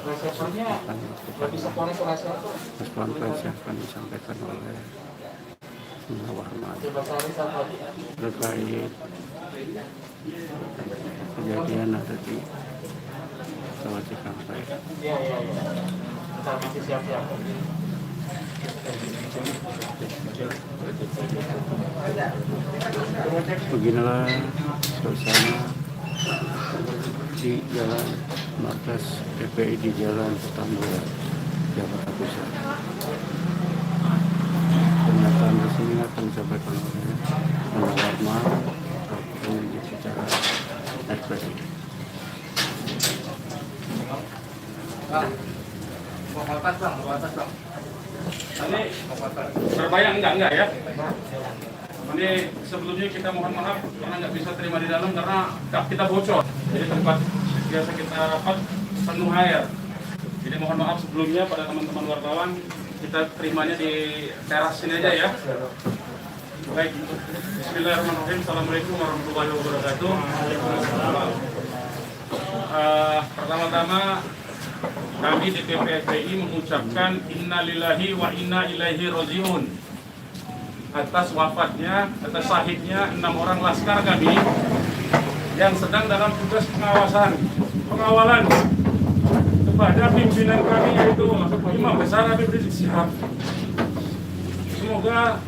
Resepsinya lebih sekolah konferensi akan disampaikan oleh Muhammad terkait kejadian ada di Kawah Cikampek. Iya. Kita masih siap-siap. Beginilah suasana di Jalan Markas PPI di Jalan Petamburan, Jakarta Pusat. Pernyataan resmi akan disampaikan oleh Muhammad secara ekspresif. Mau atas bang. Ini berbayang enggak ya? Ini sebelumnya kita mohon maaf karena nggak bisa terima di dalam karena kita bocor. Jadi tempat biasa kita rapat penuh air. Jadi mohon maaf sebelumnya pada teman-teman wartawan, kita terimanya di teras sini aja ya. Baik, bismillahirrahmanirrahim. Assalamualaikum warahmatullahi wabarakatuh. Pertama-tama kami di PPFPI mengucapkan innalillahi wa inna ilaihi rajiun atas wafatnya, atas syahidnya 6 orang laskar kami yang sedang dalam tugas pengawalan kepada pimpinan kami yaitu Imam Besar Habib Rizik Syihab. Semoga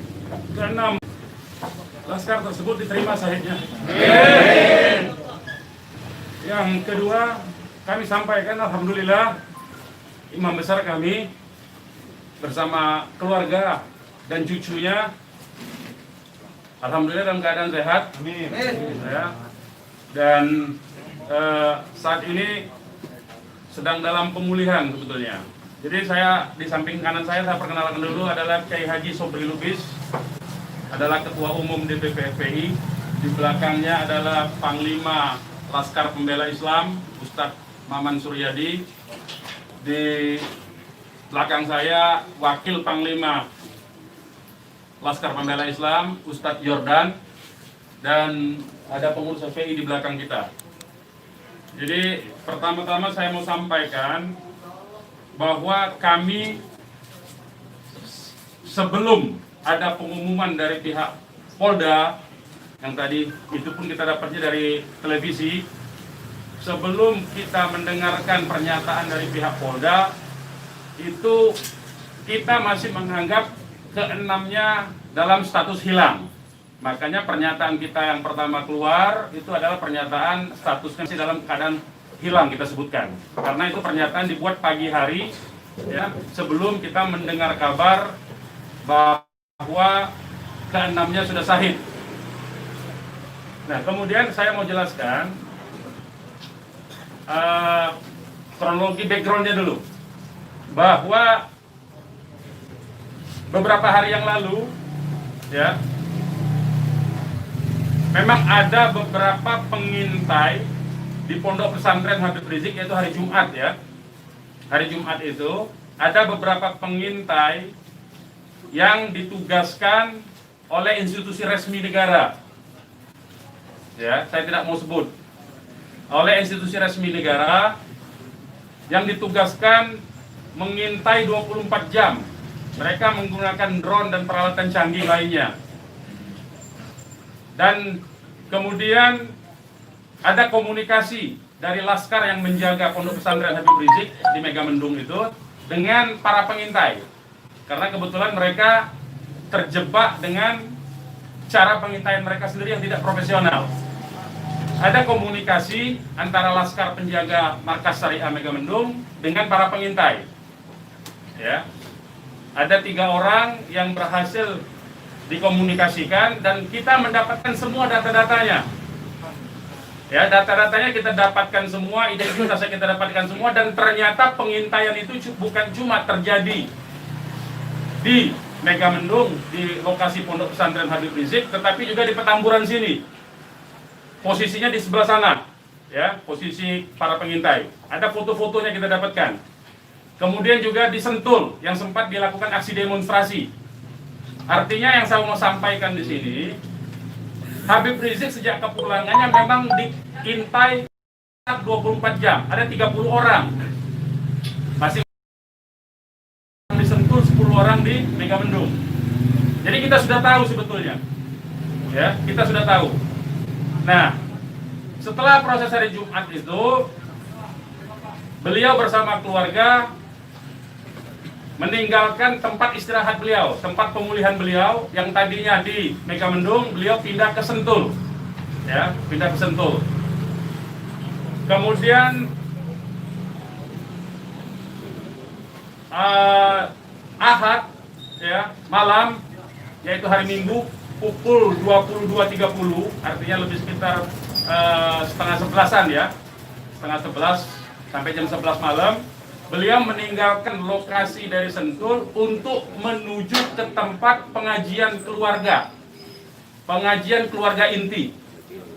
ke-6 laskar tersebut diterima syahidnya. Yang kedua, kami sampaikan alhamdulillah Imam Besar kami bersama keluarga dan cucunya alhamdulillah dalam keadaan sehat. Amin. Ya. Dan saat ini sedang dalam pemulihan sebetulnya. Jadi saya di samping kanan saya perkenalkan dulu adalah Kiai Haji Sobri Lubis, adalah Ketua Umum DPP FPI. Di belakangnya adalah Panglima Laskar Pembela Islam Ustadz Maman Suryadi. Di belakang saya Wakil Panglima Laskar Pembela Islam Ustadz Yordan, dan ada pengurus FPI di belakang kita. Jadi pertama-tama saya mau sampaikan bahwa kami sebelum ada pengumuman dari pihak Polda, yang tadi itu pun kita dapatnya dari televisi, sebelum kita mendengarkan pernyataan dari pihak Polda, itu kita masih menganggap keenamnya dalam status hilang. Makanya pernyataan kita yang pertama keluar itu adalah pernyataan statusnya masih dalam keadaan hilang kita sebutkan. Karena itu pernyataan dibuat pagi hari ya, sebelum kita mendengar kabar bahwa keenamnya sudah syahid. Nah, kemudian saya mau jelaskan kronologi backgroundnya dulu, bahwa beberapa hari yang lalu ya memang ada beberapa pengintai di Pondok Pesantren Habib Rizik, yaitu hari Jumat ya. Hari Jumat itu ada beberapa pengintai yang ditugaskan oleh institusi resmi negara. Ya, saya tidak mau sebut. Oleh institusi resmi negara yang ditugaskan mengintai 24 jam. Mereka menggunakan drone dan peralatan canggih lainnya. Dan kemudian ada komunikasi dari laskar yang menjaga Pondok Pesantren Habib Rizik di Megamendung itu dengan para pengintai. Karena kebetulan mereka terjebak dengan cara pengintaian mereka sendiri yang tidak profesional. Ada komunikasi antara laskar penjaga markas Syariah Megamendung dengan para pengintai. Ya. Ada 3 orang yang berhasil dikomunikasikan dan kita mendapatkan semua data-datanya. Ya, data-datanya kita dapatkan semua, identitasnya kita dapatkan semua, dan ternyata pengintaian itu bukan cuma terjadi di Megamendung, di lokasi Pondok Pesantren Habib Rizik, tetapi juga di Petamburan sini. Posisinya di sebelah sana, ya, posisi para pengintai. Ada foto-fotonya kita dapatkan. Kemudian juga di Sentul yang sempat dilakukan aksi demonstrasi. Artinya yang saya mau sampaikan di sini, Habib Rizik sejak kepulangannya memang diintai 24 jam, ada 30 orang. Masih disentuh 10 orang di Megamendung. Jadi kita sudah tahu sebetulnya. Ya, kita sudah tahu. Nah, setelah proses hari Jumat itu, beliau bersama keluarga meninggalkan tempat istirahat beliau, tempat pemulihan beliau yang tadinya di Megamendung, beliau pindah ke Sentul. Ya, pindah ke Sentul. Kemudian Ahad ya, malam, yaitu hari Minggu pukul 22.30, artinya lebih sekitar setengah 11-an ya, setengah 11 sampai jam 11 malam, beliau meninggalkan lokasi dari Sentul untuk menuju ke tempat pengajian keluarga inti.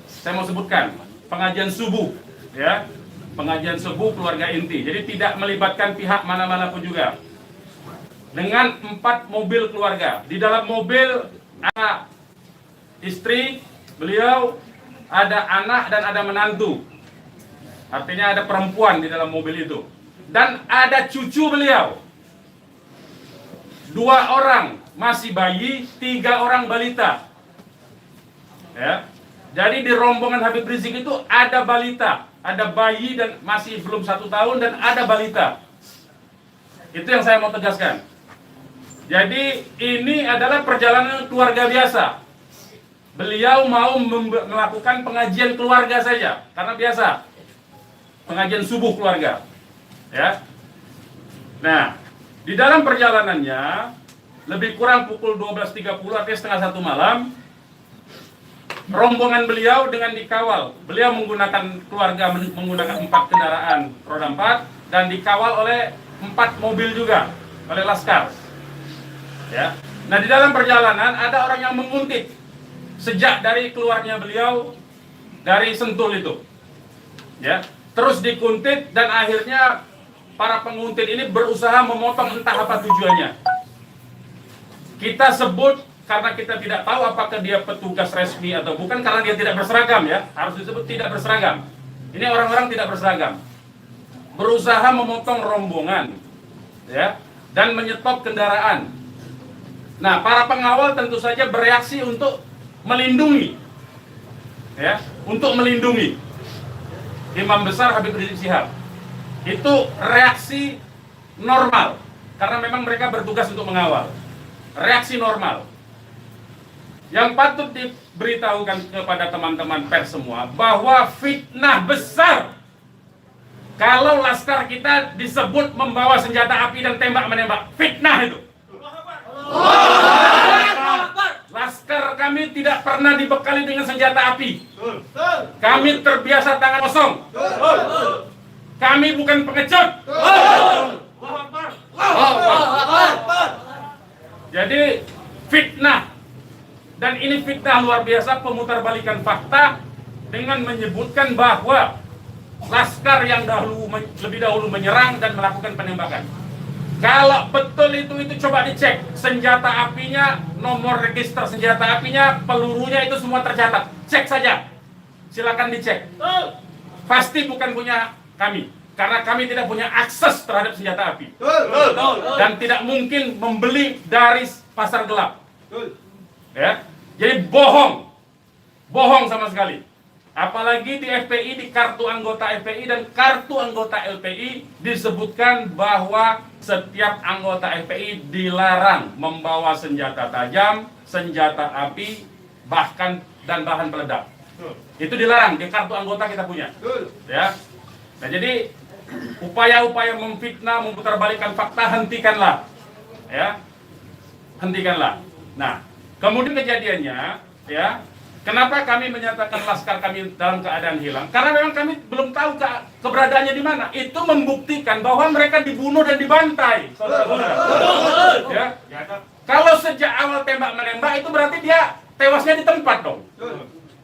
Saya mau sebutkan, pengajian subuh ya, pengajian subuh keluarga inti. Jadi tidak melibatkan pihak mana-mana pun juga. Dengan 4 mobil keluarga. Di dalam mobil ada istri beliau, ada anak dan ada menantu. Artinya ada perempuan di dalam mobil itu. Dan ada cucu beliau. 2 orang masih bayi, 3 orang balita. Ya. Jadi di rombongan Habib Rizik itu ada balita, ada bayi dan masih belum 1 tahun dan ada balita. Itu yang saya mau tegaskan. Jadi ini adalah perjalanan keluarga biasa. Beliau mau melakukan pengajian keluarga saja, karena biasa pengajian subuh keluarga. Ya. Nah, di dalam perjalanannya lebih kurang pukul 12.30 artinya setengah 1 malam, rombongan beliau dengan dikawal. Beliau menggunakan keluarga menggunakan 4 kendaraan roda 4 dan dikawal oleh 4 mobil juga oleh laskar. Ya. Nah, di dalam perjalanan ada orang yang menguntit sejak dari keluarnya beliau dari Sentul itu. Ya. Terus dikuntit dan akhirnya para penguntit ini berusaha memotong entah apa tujuannya. Kita sebut karena kita tidak tahu apakah dia petugas resmi atau bukan, karena dia tidak berseragam ya, harus disebut tidak berseragam. Ini orang-orang tidak berseragam. Berusaha memotong rombongan ya dan menyetop kendaraan. Nah, para pengawal tentu saja bereaksi untuk melindungi ya, untuk melindungi Imam Besar Habib Rizik Syihab. Itu reaksi normal karena memang mereka bertugas untuk mengawal. Reaksi normal. Yang patut diberitahukan kepada teman-teman pers semua bahwa fitnah besar kalau laskar kita disebut membawa senjata api dan tembak-menembak. Fitnah itu. Laskar kami tidak pernah dibekali dengan senjata api. Kami terbiasa tangan kosong. Kami bukan pengecut. Jadi fitnah. Dan ini fitnah luar biasa, pemutarbalikan fakta dengan menyebutkan bahwa laskar yang lebih dahulu menyerang dan melakukan penembakan. Kalau betul itu coba dicek senjata apinya, nomor register senjata apinya, pelurunya itu semua tercatat. Cek saja, silakan dicek. Pasti bukan punya kami, karena kami tidak punya akses terhadap senjata api dan tidak mungkin membeli dari pasar gelap. Ya, jadi bohong sama sekali. Apalagi di FPI, di kartu anggota FPI dan kartu anggota LPI disebutkan bahwa setiap anggota FPI dilarang membawa senjata tajam, senjata api, bahkan dan bahan peledak. Itu dilarang di kartu anggota kita punya. Ya. Nah, jadi upaya-upaya memfitnah, memutarbalikkan fakta hentikanlah. Ya. Hentikanlah. Nah, kemudian kejadiannya, ya. Kenapa kami menyatakan laskar kami dalam keadaan hilang? Karena memang kami belum tahu keberadaannya di mana. Itu membuktikan bahwa mereka dibunuh dan dibantai, saudara-saudara. Ya. Kalau sejak awal tembak menembak itu berarti dia tewasnya di tempat dong.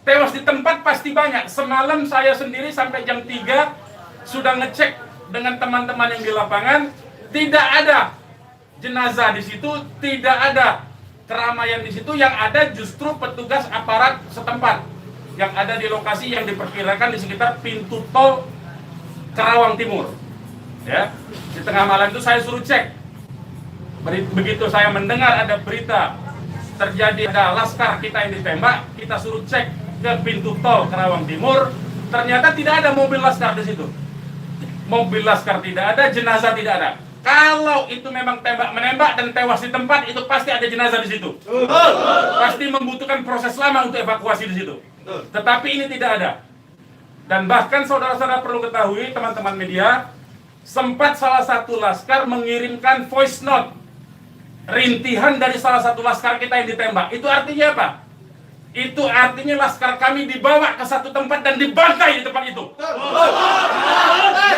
Tewas di tempat pasti banyak. Semalam saya sendiri sampai jam 3 sudah ngecek dengan teman-teman yang di lapangan, tidak ada jenazah di situ, tidak ada keramaian di situ, yang ada justru petugas aparat setempat yang ada di lokasi yang diperkirakan di sekitar pintu tol Karawang Timur. Ya, di tengah malam itu saya suruh cek. Begitu saya mendengar ada berita terjadi ada laskar kita yang ditembak, kita suruh cek ke pintu tol Karawang Timur. Ternyata tidak ada mobil laskar di situ. Mobil laskar tidak ada, jenazah tidak ada. Kalau itu memang tembak-menembak dan tewas di tempat, itu pasti ada jenazah di situ. Pasti membutuhkan proses lama untuk evakuasi di situ. Tetapi ini tidak ada. Dan bahkan saudara-saudara perlu ketahui, teman-teman media, sempat salah satu laskar mengirimkan voice note rintihan dari salah satu laskar kita yang ditembak. Itu artinya apa? Itu artinya laskar kami dibawa ke satu tempat dan dibantai di tempat itu.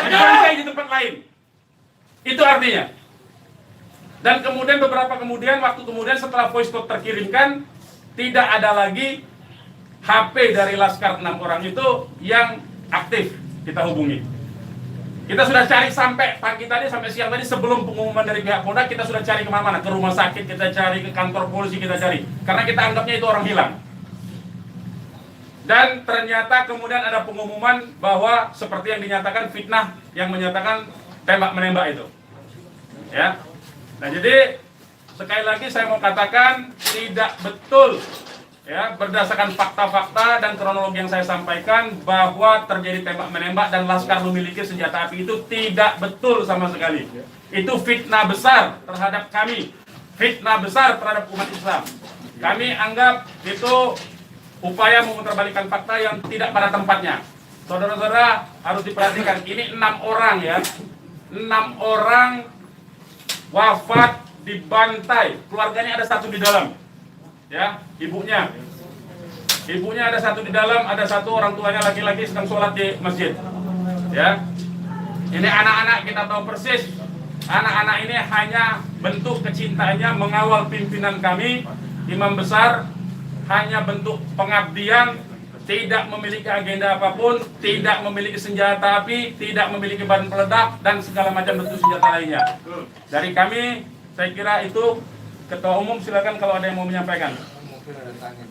Dibantai di tempat lain. Itu artinya. Dan kemudian waktu kemudian setelah voice note terkirimkan, tidak ada lagi HP dari laskar 6 orang itu yang aktif kita hubungi. Kita sudah cari sampai pagi tadi, sampai siang tadi sebelum pengumuman dari pihak Polda, kita sudah cari kemana-mana, ke rumah sakit kita cari, ke kantor polisi kita cari, karena kita anggapnya itu orang hilang. Dan ternyata kemudian ada pengumuman bahwa seperti yang dinyatakan fitnah yang menyatakan tembak-menembak itu. Ya. Nah, jadi sekali lagi saya mau katakan tidak betul, ya, berdasarkan fakta-fakta dan kronologi yang saya sampaikan bahwa terjadi tembak-menembak dan laskar memiliki senjata api, itu tidak betul sama sekali. Itu fitnah besar terhadap kami, fitnah besar terhadap umat Islam. Kami anggap itu upaya memutarbalikkan fakta yang tidak pada tempatnya. Saudara-saudara harus diperhatikan, ini 6 orang ya, 6 orang wafat dibantai, keluarganya ada 1 di dalam, ya, ibunya ada 1 di dalam, ada 1 orang tuanya laki-laki sedang sholat di masjid, ya. Ini anak-anak kita tahu persis, anak-anak ini hanya bentuk kecintaannya mengawal pimpinan kami, imam besar, hanya bentuk pengabdian, tidak memiliki agenda apapun, tidak memiliki senjata api, tidak memiliki bahan peledak, dan segala macam bentuk senjata lainnya. Dari kami, saya kira itu. Ketua Umum silakan kalau ada yang mau menyampaikan.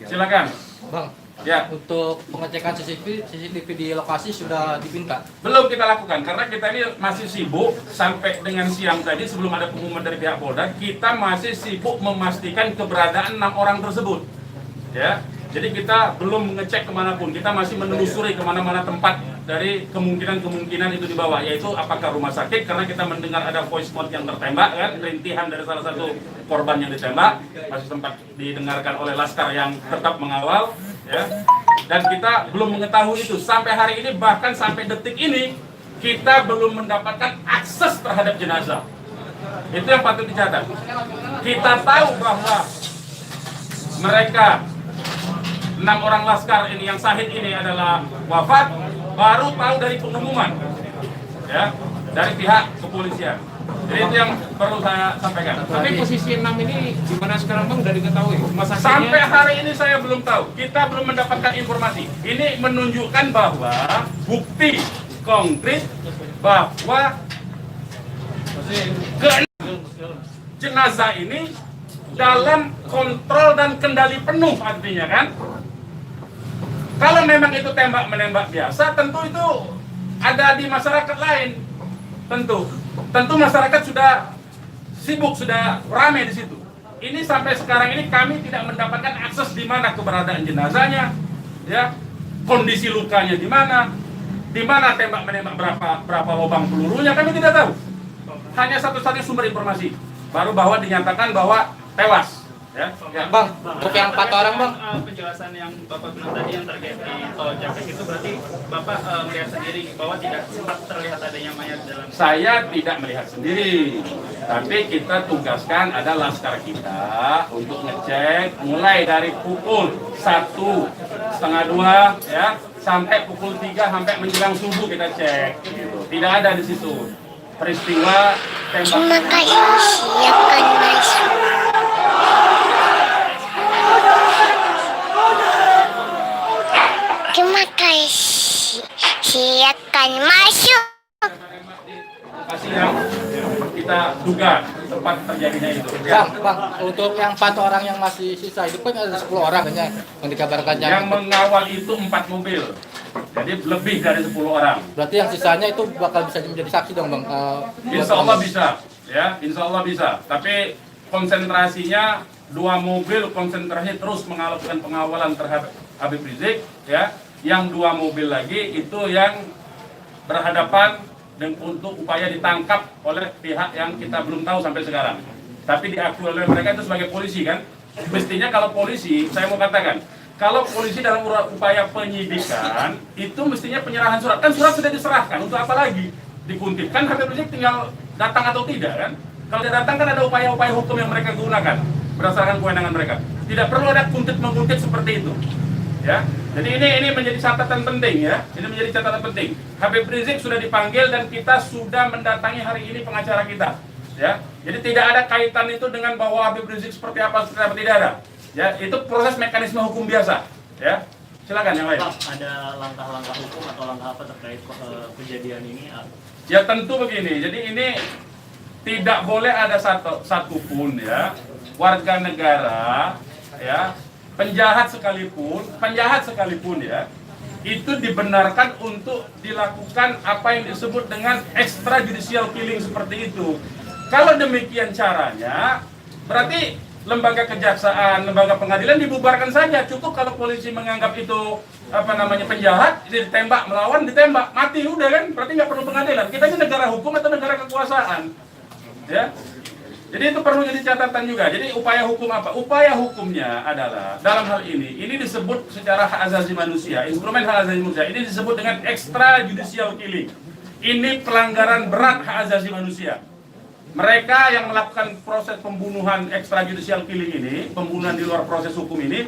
Silakan. Bang, Ya. untuk pengecekan CCTV di lokasi sudah dipinta? Belum kita lakukan, karena kita ini masih sibuk sampai dengan siang tadi sebelum ada pengumuman dari pihak Polda, kita masih sibuk memastikan keberadaan 6 orang tersebut. Ya, jadi kita belum mengecek kemanapun, kita masih menelusuri kemana-mana tempat dari kemungkinan itu dibawa, yaitu apakah rumah sakit, karena kita mendengar ada voice note yang tertembak, kan, rintihan dari salah satu korban yang ditembak, masih sempat didengarkan oleh laskar yang tetap mengawal, ya. Dan kita belum mengetahui itu sampai hari ini, bahkan sampai detik ini kita belum mendapatkan akses terhadap jenazah. Itu yang patut dicatat. Kita tahu bahwa mereka 6 orang laskar ini yang syahid ini adalah wafat, baru tahu dari pengumuman, ya, dari pihak kepolisian. Jadi itu yang perlu saya sampaikan. Tapi posisi 6 ini di mana sekarang Bang, udah diketahui? Sampai hari ini saya belum tahu. Kita belum mendapatkan informasi. Ini menunjukkan bahwa bukti konkret bahwa jenazah ini dalam kontrol dan kendali penuh, artinya kan. Kalau memang itu tembak-menembak biasa, tentu itu ada di masyarakat lain. Tentu masyarakat sudah sibuk, sudah ramai di situ. Ini sampai sekarang ini kami tidak mendapatkan akses di mana keberadaan jenazahnya, ya, kondisi lukanya di mana tembak-menembak, berapa lubang pelurunya, kami tidak tahu. Hanya satu-satunya sumber informasi, baru bahwa dinyatakan bahwa tewas. Ya. Bang, untuk yang 4 orang Bang, penjelasan yang Bapak bilang tadi yang terkait di tol Japek itu berarti Bapak melihat sendiri bahwa tidak sempat terlihat adanya mayat dalam. Saya tidak melihat sendiri, tapi kita tugaskan ada laskar kita untuk ngecek mulai dari pukul 1:30 ya sampai pukul 3 sampai menjelang subuh kita cek. Gitu. Tidak ada di situ peristiwa tembak. Terima kasih, siapkan masuk. Terima kasih, siapkan masuk. Lokasi yang kita duga tempat terjadinya itu. Bang, untuk yang 4 orang yang masih sisa itu kan ada 10 orang yang dikabarkan Yang mengawal itu 4 mobil. Jadi lebih dari 10 orang. Berarti yang sisanya itu bakal bisa menjadi saksi dong, Bang. Insya Allah bisa, ya, insya Allah bisa. Tapi konsentrasinya 2 mobil konsentrasi terus melakukan pengawalan terhadap Habib Rizik, ya. Yang 2 mobil lagi itu yang berhadapan dan untuk upaya ditangkap oleh pihak yang kita belum tahu sampai sekarang. Tapi diakui oleh mereka itu sebagai polisi kan. Mestinya kalau polisi, saya mau katakan, kalau polisi dalam upaya penyidikan itu mestinya penyerahan surat. Kan surat sudah diserahkan, untuk apa lagi dikuntit? Kan Habib Rizik tinggal datang atau tidak kan? Kalau dia datang kan ada upaya-upaya hukum yang mereka gunakan berdasarkan kewenangan mereka. Tidak perlu ada kuntit-menguntit seperti itu. Ya, jadi ini menjadi catatan penting ya. Ini menjadi catatan penting. Habib Rizik sudah dipanggil dan kita sudah mendatangi hari ini pengacara kita. Ya, jadi tidak ada kaitan itu dengan bahwa Habib Rizik seperti apa, tidak ada. Ya, itu proses mekanisme hukum biasa. Ya, silakan yang lain. Pak, ada langkah-langkah hukum atau langkah apa terkait kejadian ini? Ya tentu begini. Jadi ini tidak boleh ada satupun ya warga negara ya. Penjahat sekalipun ya, itu dibenarkan untuk dilakukan apa yang disebut dengan extrajudicial killing seperti itu. Kalau demikian caranya, berarti lembaga kejaksaan, lembaga pengadilan dibubarkan saja. Cukup kalau polisi menganggap itu penjahat, ditembak, melawan, ditembak, mati udah kan? Berarti nggak perlu pengadilan. Kita ini negara hukum atau negara kekuasaan, ya. Jadi itu perlu jadi catatan juga. Jadi upaya hukum apa? Upaya hukumnya adalah dalam hal ini disebut secara hak asasi manusia, instrumen hak asasi manusia. Ini disebut dengan extrajudicial killing. Ini pelanggaran berat hak asasi manusia. Mereka yang melakukan proses pembunuhan extrajudicial killing ini, pembunuhan di luar proses hukum ini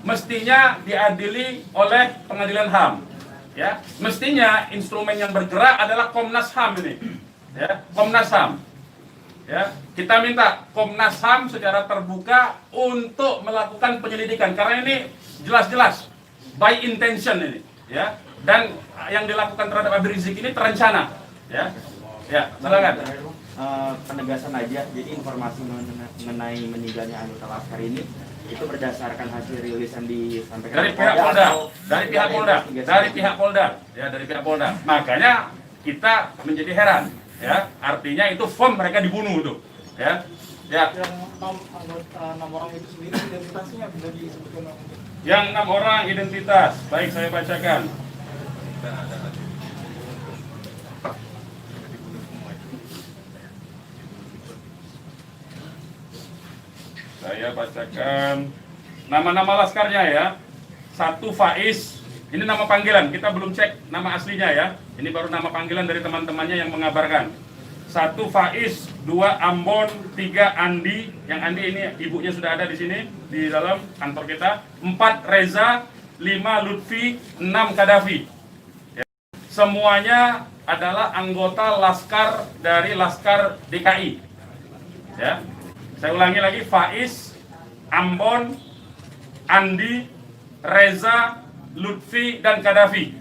mestinya diadili oleh pengadilan HAM. Ya, mestinya instrumen yang bergerak adalah Komnas HAM ini. Ya, Komnas HAM. Ya, kita minta Komnas HAM secara terbuka untuk melakukan penyelidikan karena ini jelas-jelas by intention ini, ya. Dan yang dilakukan terhadap Habib Rizik ini terencana, ya. Ya, silakan. Penegasan aja, jadi informasi mengenai meninggalnya anggota Laskar ini itu berdasarkan hasil rilisan disampaikan Dari pihak Polda, dari pihak Polda. Makanya kita menjadi heran. Ya, artinya itu form mereka dibunuh tuh, ya. Ya. Yang 6 orang itu sendiri identitasnya bisa disebutkan? Yang 6 orang identitas, baik saya bacakan. Saya bacakan nama-nama laskarnya ya. 1 Faiz. Ini nama panggilan, kita belum cek nama aslinya ya. Ini baru nama panggilan dari teman-temannya yang mengabarkan. 1 Faiz, 2 Ambon, 3 Andi. Yang Andi ini ibunya sudah ada di sini, di dalam kantor kita. 4 Reza, 5 Lutfi, 6 Kadafi. Ya. Semuanya adalah anggota Laskar dari Laskar DKI. Ya. Saya ulangi lagi, Faiz, Ambon, Andi, Reza, Lutfi dan Kadafi,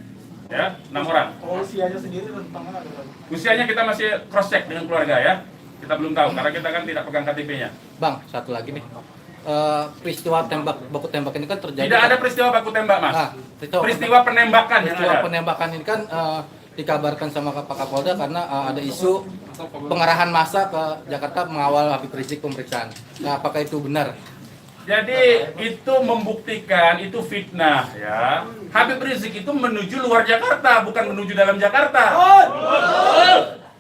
ya, 6 orang. Usianya sendiri tentang mana? Usianya kita masih cross check dengan keluarga ya. Kita belum tahu karena kita kan tidak pegang KTP-nya. Bang, satu lagi nih. Peristiwa baku tembak ini kan terjadi. Tidak ada peristiwa baku tembak, Mas. Peristiwa penembakan yang ada. Penembakan ini kan dikabarkan sama Pak Kapolda karena ada isu pengarahan massa ke Jakarta mengawal Habib Rizik pemeriksaan. Nah, apakah itu benar? Jadi itu membuktikan itu fitnah ya. Habib Rizik itu menuju luar Jakarta, bukan menuju dalam Jakarta.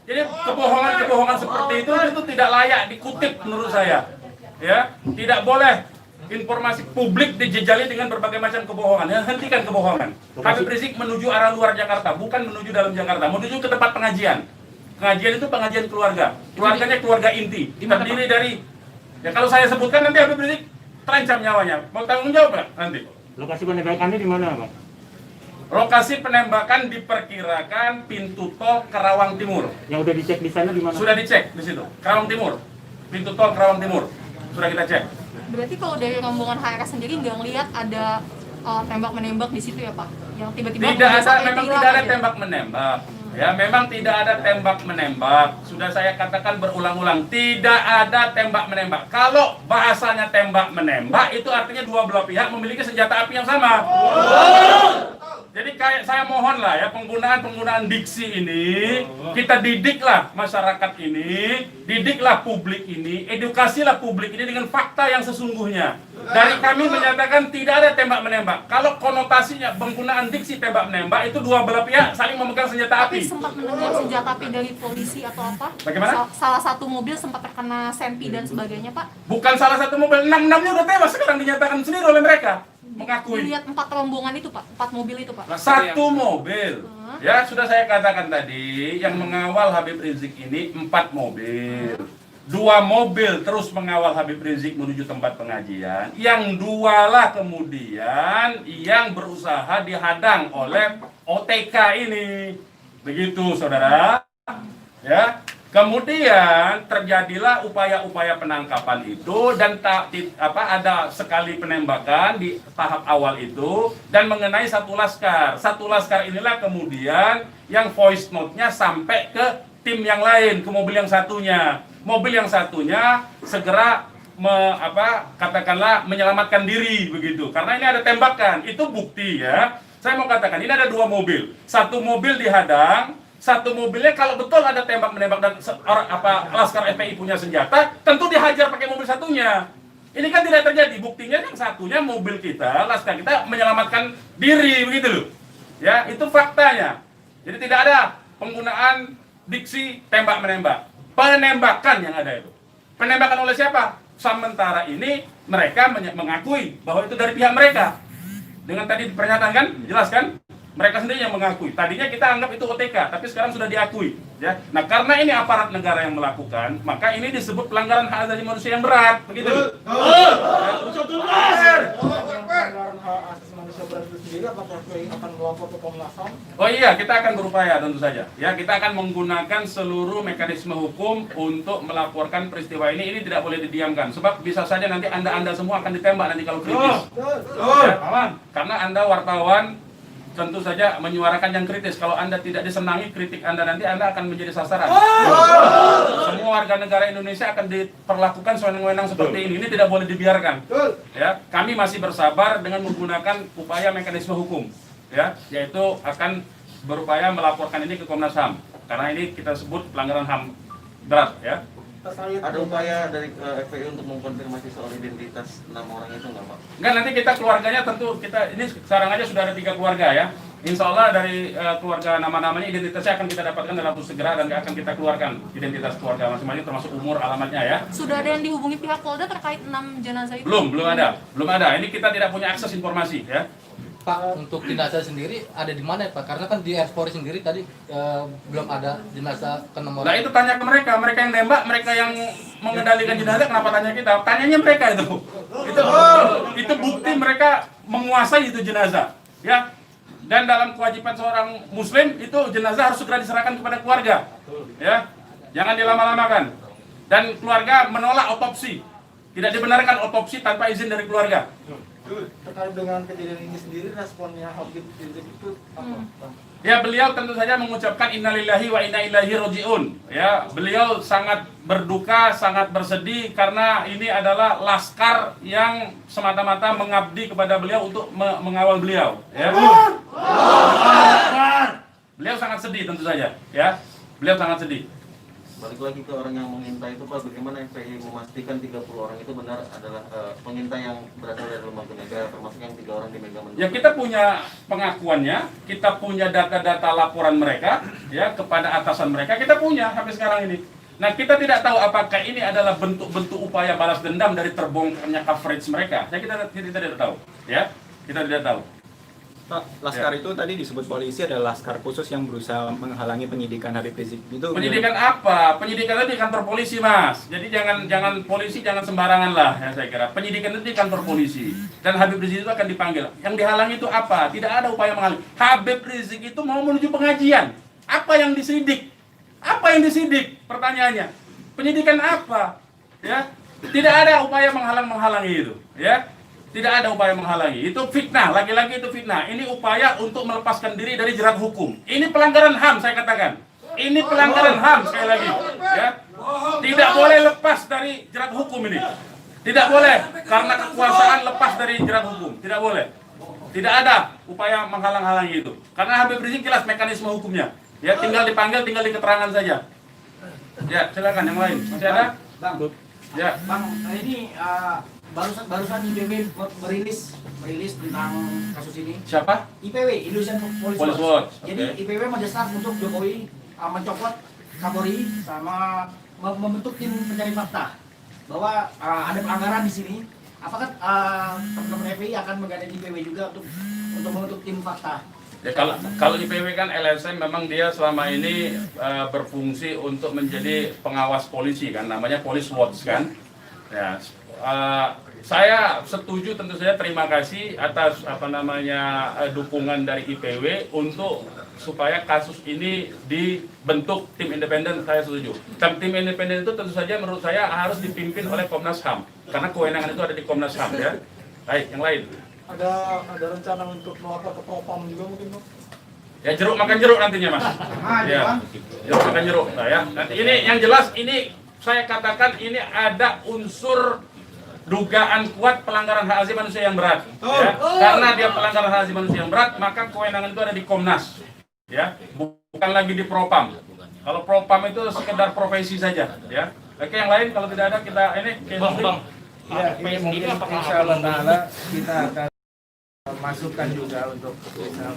Jadi kebohongan-kebohongan seperti itu tidak layak dikutip menurut saya. Ya, tidak boleh informasi publik dijejali dengan berbagai macam kebohongan. Hentikan kebohongan. Habib Rizik menuju arah luar Jakarta, bukan menuju dalam Jakarta. Menuju ke tempat pengajian. Pengajian itu pengajian keluarga. Keluarganya keluarga inti. Terdiri dari, ya kalau saya sebutkan nanti Habib Rizik terancam nyawanya. Mau tanggung jawab nggak nanti? Lokasi penembakannya di mana, Bang? Lokasi penembakan diperkirakan pintu tol Kerawang Timur. Yang udah dicek di sana di mana? Sudah dicek di situ. Kerawang Timur. Pintu tol Kerawang Timur. Sudah kita cek. Berarti kalau dari rombongan HRS sendiri nggak ngelihat ada tembak menembak di situ ya Pak? Yang tiba-tiba Tidak ada, memang tidak ada tembak menembak. Ya, memang tidak ada tembak menembak. Sudah saya katakan berulang-ulang, tidak ada tembak menembak. Kalau bahasanya tembak menembak itu artinya dua belah pihak memiliki senjata api yang sama. Jadi kayak saya mohon lah ya, penggunaan diksi ini kita didiklah masyarakat ini, didiklah publik ini, edukasilah publik ini dengan fakta yang sesungguhnya. Dari kami menyatakan tidak ada tembak menembak. Kalau konotasinya penggunaan diksi tembak menembak itu dua belah pihak saling memegang senjata Tapi api. sempat mendengar senjata api dari polisi atau apa? Bagaimana? Salah satu mobil sempat terkena sempi dan sebagainya, Pak. Bukan salah satu mobil, 6-6-nya udah tewas sekarang dinyatakan sendiri oleh mereka. Mengakui. Dilihat 4 rombongan itu, Pak. 4 mobil itu, Pak. Satu mobil. Ya, sudah saya katakan tadi, yang mengawal Habib Rizik ini 4 mobil. 2 mobil terus mengawal Habib Rizik menuju tempat pengajian. Yang 2 lah kemudian yang berusaha dihadang oleh OTK ini. Begitu, saudara. Ya. Kemudian terjadilah upaya-upaya penangkapan itu dan ada sekali penembakan di tahap awal itu dan mengenai satu laskar. Satu laskar inilah kemudian yang voice note-nya sampai ke tim yang lain, ke mobil yang satunya. Mobil yang satunya segera katakanlah menyelamatkan diri begitu. Karena ini ada tembakan, itu bukti ya. Saya mau katakan ini ada 2 mobil. Satu mobil dihadang, satu mobilnya kalau betul ada tembak menembak dan laskar FPI punya senjata, tentu dihajar pakai mobil satunya. Ini kan tidak terjadi. Buktinya yang satunya mobil kita, laskar kita menyelamatkan diri begitu loh. Ya, itu faktanya. Jadi tidak ada penggunaan diksi tembak menembak. Penembakan yang ada itu. Penembakan oleh siapa? Sementara ini mereka mengakui bahwa itu dari pihak mereka. Dengan tadi pernyataan kan, jelas kan? Mereka sendiri yang mengakui. Tadinya kita anggap itu OTK, tapi sekarang sudah diakui. Ya. Nah, karena ini aparat negara yang melakukan, maka ini disebut pelanggaran hak asasi manusia yang berat. Begitu. Pelanggaran hak asasi manusia berat itu sendiri, apakah FPI akan melapor ke Komnas HAM? Oh iya, kita akan berupaya tentu saja. Ya, kita akan menggunakan seluruh mekanisme hukum untuk melaporkan peristiwa ini. Ini tidak boleh didiamkan. Sebab bisa saja nanti Anda semua akan ditembak nanti kalau kritis. Ya, karena Anda wartawan tentu saja menyuarakan yang kritis. Kalau Anda tidak disenangi kritik Anda nanti Anda akan menjadi sasaran. Semua warga negara Indonesia akan diperlakukan sewenang-wenang seperti ini. Ini tidak boleh dibiarkan. Ya, kami masih bersabar dengan menggunakan upaya mekanisme hukum. Ya, yaitu akan berupaya melaporkan ini ke Komnas HAM. Karena ini kita sebut pelanggaran HAM berat, ya. Ada upaya dari FPI untuk mengkonfirmasi soal identitas 6 orang itu nggak, Pak? Enggak, nanti kita keluarganya tentu ini sekarang aja sudah ada 3 keluarga ya. Insya Allah dari keluarga nama-namanya identitasnya akan kita dapatkan dalam waktu segera dan akan kita keluarkan identitas keluarga masing-masing termasuk umur, alamatnya ya. Sudah ada yang dihubungi pihak Polda terkait 6 jenazah itu? Belum ada. Ini kita tidak punya akses informasi ya. Pak, untuk jenazah sendiri ada di mana ya, Pak? Karena kan di Polri sendiri tadi belum ada jenazah ke nomor. Nah itu tanya ke mereka yang nembak, mereka yang mengendalikan jenazah, kenapa tanya kita? Tanyanya mereka itu. Itu bukti mereka menguasai itu jenazah, ya. Dan dalam kewajiban seorang Muslim itu jenazah harus segera diserahkan kepada keluarga, ya. Jangan dilama-lamakan. Dan keluarga menolak otopsi, tidak dibenarkan otopsi tanpa izin dari keluarga. Terkait dengan kejadian ini sendiri, responnya Habib Rizik itu apa? Ya, beliau tentu saja mengucapkan innalillahi wa inna ilaihi rajiun. Ya, beliau sangat berduka, sangat bersedih karena ini adalah laskar yang semata-mata mengabdi kepada beliau untuk mengawal beliau, ya. Beliau sangat sedih tentu saja, ya. Beliau sangat sedih. Balik lagi ke orang yang mengintai itu, Pak, bagaimana FPI memastikan 30 orang itu benar adalah pengintai yang berasal dari lembaga negara, termasuk yang 3 orang di Mega Mendung? Ya, kita punya pengakuannya, kita punya data-data laporan mereka, ya, kepada atasan mereka, kita punya sampai sekarang ini. Nah, kita tidak tahu apakah ini adalah bentuk-bentuk upaya balas dendam dari terbongkarnya coverage mereka. Ya, kita tidak tahu, ya, kita tidak tahu. Pak, laskar itu tadi disebut polisi adalah laskar khusus yang berusaha menghalangi penyidikan Habib Rizik. Itu penyidikan apa? Penyidikan itu di kantor polisi, Mas. Jadi jangan polisi jangan sembarangan lah, ya saya kira. Penyidikan itu di kantor polisi. Dan Habib Rizik itu akan dipanggil. Yang dihalangi itu apa? Tidak ada upaya menghalangi. Habib Rizik itu mau menuju pengajian. Apa yang disidik? Apa yang disidik? Pertanyaannya. Penyidikan apa? Ya. Tidak ada upaya menghalangi itu, ya. Tidak ada upaya menghalangi. Itu fitnah, lagi-lagi itu fitnah. Ini upaya untuk melepaskan diri dari jerat hukum. Ini pelanggaran HAM, saya katakan. Ini pelanggaran HAM, sekali lagi. Ya. Tidak boleh lepas dari jerat hukum ini. Tidak boleh, karena kekuasaan lepas dari jerat hukum. Tidak boleh. Tidak ada upaya menghalang-halangi itu. Karena Habib Rizik jelas mekanisme hukumnya. Ya, tinggal dipanggil, tinggal diketerangan saja. Ya, silakan yang lain. Masih ada? Bang, Ya. Bang, ini barusan IPW merilis tentang kasus ini. Siapa? IPW, Indonesian Police Police Watch. Watch, Jadi oke. IPW mendesak untuk Jokowi mencopot Kapolri sama membentuk tim pencari fakta bahwa ada pelanggaran di sini. Apakah teman-teman FPI akan menggandeng IPW juga untuk membentuk tim fakta? Ya, kalau IPW kan LSM memang dia selama ini berfungsi untuk menjadi pengawas polisi kan, namanya Police Watch kan. Ya, saya setuju, tentu saja terima kasih atas dukungan dari IPW untuk supaya kasus ini dibentuk tim independen. Saya setuju. Tim independen itu tentu saja menurut saya harus dipimpin oleh Komnas HAM karena kewenangan itu ada di Komnas HAM ya. Baik, yang lain. Ada rencana untuk melapor ke Propam juga mungkin, Bang? Ya, jeruk makan jeruk nantinya, Mas. Ya, jeruk makan jeruk. Nah, ya. Nanti ini yang jelas, ini saya katakan ini ada unsur dugaan kuat pelanggaran hak asasi manusia yang berat. Ya. Karena dia pelanggaran hak asasi manusia yang berat, maka kewenangan itu ada di Komnas. Ya, bukan lagi di Propam. Kalau Propam itu sekedar profesi saja. Ya. Oke, yang lain kalau tidak ada kita ini. Bang. Ya, ini mungkin insya Allah Ta'ala kita akan masukkan juga untuk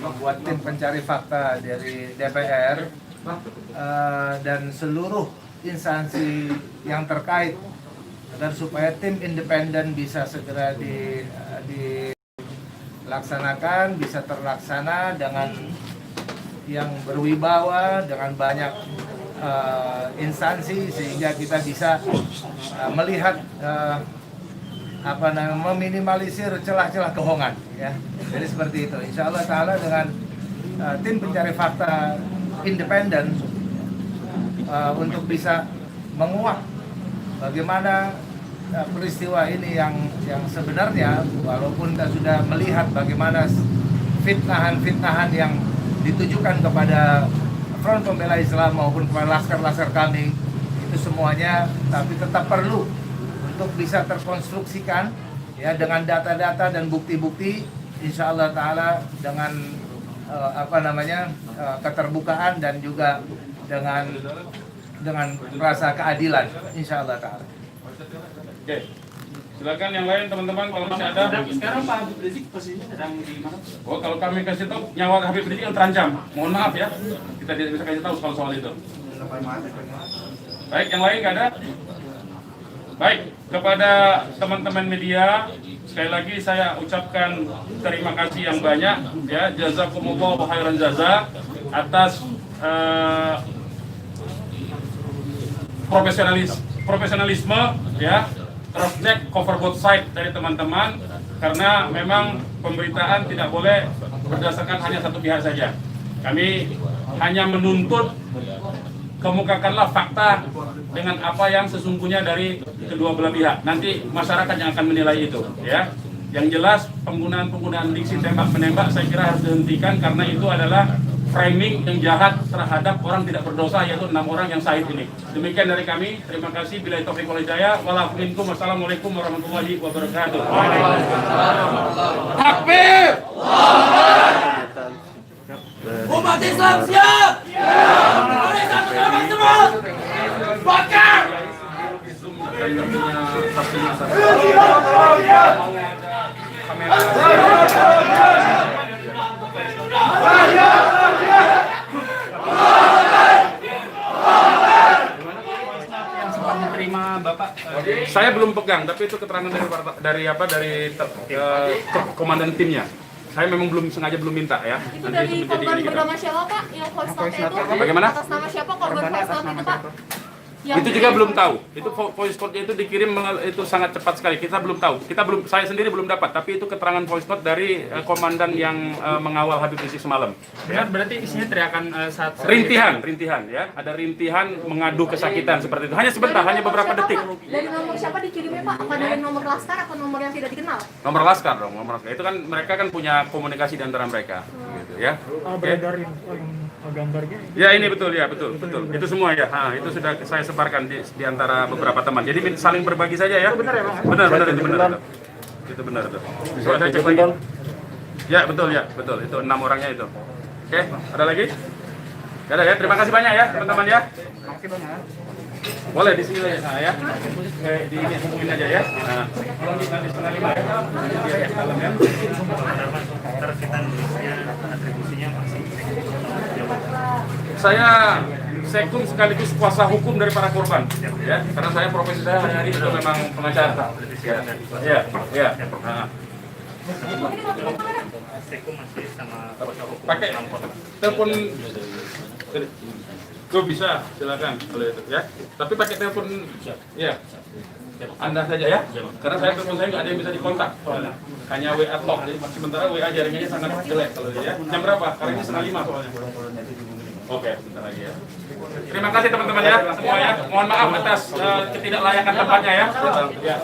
membuat tim pencari fakta dari DPR dan seluruh instansi yang terkait agar supaya tim independen bisa segera dilaksanakan, bisa terlaksana dengan yang berwibawa, dengan banyak instansi sehingga kita bisa melihat meminimalisir celah-celah kebohongan ya. Jadi seperti itu. Insya Allah Ta'ala dengan tim pencari fakta independen untuk bisa menguak bagaimana peristiwa ini yang sebenarnya, walaupun kita sudah melihat bagaimana fitnahan-fitnahan yang ditujukan kepada Front Pembela Islam maupun kepada laskar-laskar kami, itu semuanya tapi tetap perlu untuk bisa terkonstruksikan ya dengan data-data dan bukti-bukti, insya Allah Ta'ala dengan keterbukaan dan juga dengan rasa keadilan, insya Allah Ta'ala. Oke, silakan yang lain teman-teman kalau masih ada. Sekarang Pak Habib Rizik posisinya sedang di mana? Oh, kalau kami kasih tahu nyawa Habib Rizik yang terancam, mohon maaf ya, kita tidak bisa kasih tahu soal itu. Baik, yang lain nggak ada? Baik, kepada teman-teman media, sekali lagi saya ucapkan terima kasih yang banyak ya, jazakumullah khairan jaza atas profesionalisme ya, cross check cover both side dari teman-teman, karena memang pemberitaan tidak boleh berdasarkan hanya satu pihak saja. Kami hanya menuntut kemukakanlah fakta dengan apa yang sesungguhnya dari kedua belah pihak. Nanti masyarakat yang akan menilai itu ya. Yang jelas penggunaan diksi tembak-menembak saya kira harus dihentikan, karena itu adalah framing yang jahat terhadap orang tidak berdosa, yaitu 6 orang yang syahid ini. Demikian dari kami. Terima kasih. Billahi taufiq wal hidayah. Wassalamualaikum warahmatullahi wabarakatuh. Takbir! Umat Islam siap! Bakar! Yang sempat menerima Bapak Saya belum pegang, tapi itu keterangan dari komandan timnya. Saya memang sengaja belum minta ya. Itu dari korban bernama siapa Pak? Yang voice note itu? Bagaimana? Atas nama siapa korban voice note itu Pak? Itu juga belum tahu. Itu voice note-nya itu dikirim itu sangat cepat sekali. Kita belum tahu. Saya sendiri belum dapat. Tapi itu keterangan voice note dari komandan yang mengawal Habib Rizik semalam. Ya, berarti isinya teriakan saat Rintihan ya. Ada rintihan mengadu kesakitan seperti itu. Hanya sebentar, hanya beberapa detik. Dari nomor siapa dikirimnya Pak? Apa dari nomor laskar atau nomor yang tidak dikenal? Nomor laskar dong, nomor laskar. Itu kan mereka kan punya komunikasi di antara mereka, gitu ya. beredar gambarnya. Ya ini betul ya, betul. Itu semua ya. Itu sudah saya sebarkan di antara beberapa teman. Jadi saling berbagi saja ya. Benar ya, Bang? Benar itu benar. Itu benar itu. Coba saya cek lagi. Ya, betul. Itu 6 orangnya itu. Oke, ada lagi? Gak ada ya. Terima kasih banyak ya, teman-teman ya. Boleh di sini aja ya. Di ini hubungin aja ya. Nah, tolong di nanti 4:30 ya. Iya, dalam ya. Saya sekum sekaligus kuasa hukum dari para korban, ya. Karena saya profesi saya hari itu memang pengacara. Ya. Nah. Pakai telepon. Tuh bisa, silakan kalau itu ya. Tapi pakai telepon ya. Anda saja ya. Karena telepon saya nggak ada yang bisa dikontak. Hanya WA talk. Jadi sementara WA jaringannya sangat jelek kalau ya. Jam berapa? Karena ini 4:30 soalnya. Oke, sebentar lagi ya. Terima kasih teman-teman ya semua ya. Mohon maaf atas ketidaklayakan tempatnya ya. Ya.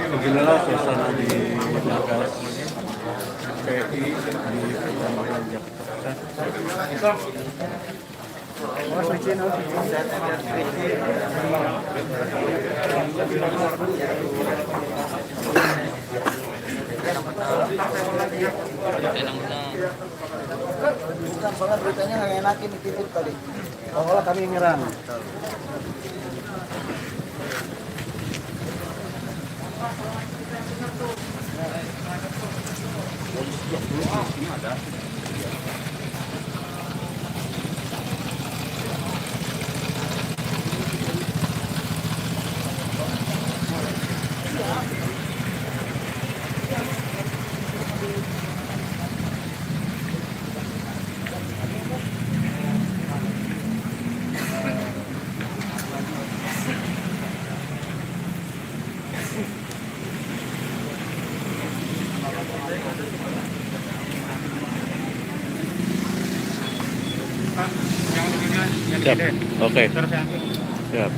Beginilah suasana di markas PI di Kecamatan Jakarta. Soalnya beritanya nggak enakin di TV tadi. Seolah kami nyerang. Siap. Oke. Siap.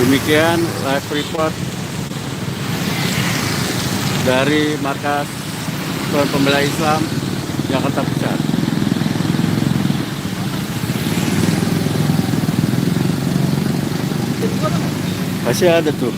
Demikian live report dari markas Front Pembela Islam Jakarta Pusat. Masih ada tuh.